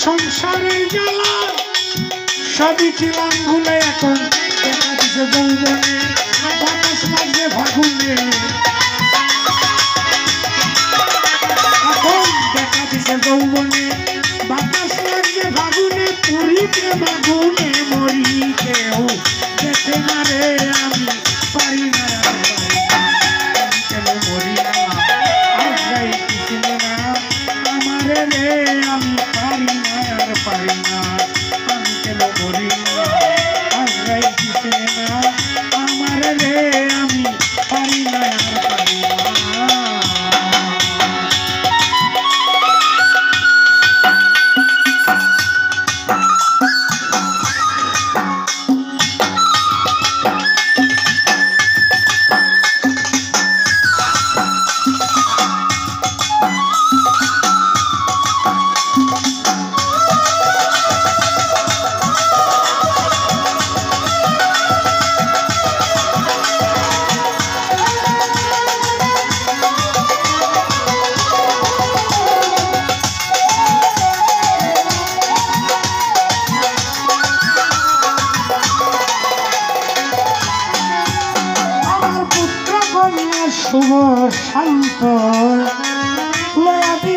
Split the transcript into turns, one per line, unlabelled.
সংসারের জ্বালা সবই ছিলাম ভুলে এখন দেখা দিছে যৌবনে বাতাস লাগছে ফাগুনে এখন দেখা দিছে যৌবনে বাতাস লাগছে ফাগুনে পুরী প্রেম আগুনে মরি কেউ দেখে না রে আমি পারি না কেন মরি না আর যাই কিছু না আমারে রে আমি পারি না আর পারি না আমি কেন মরি না আর যাই কিছু না আমারে রে আমি পারি না আর পারি না। শুভ শান্ত লয়াদি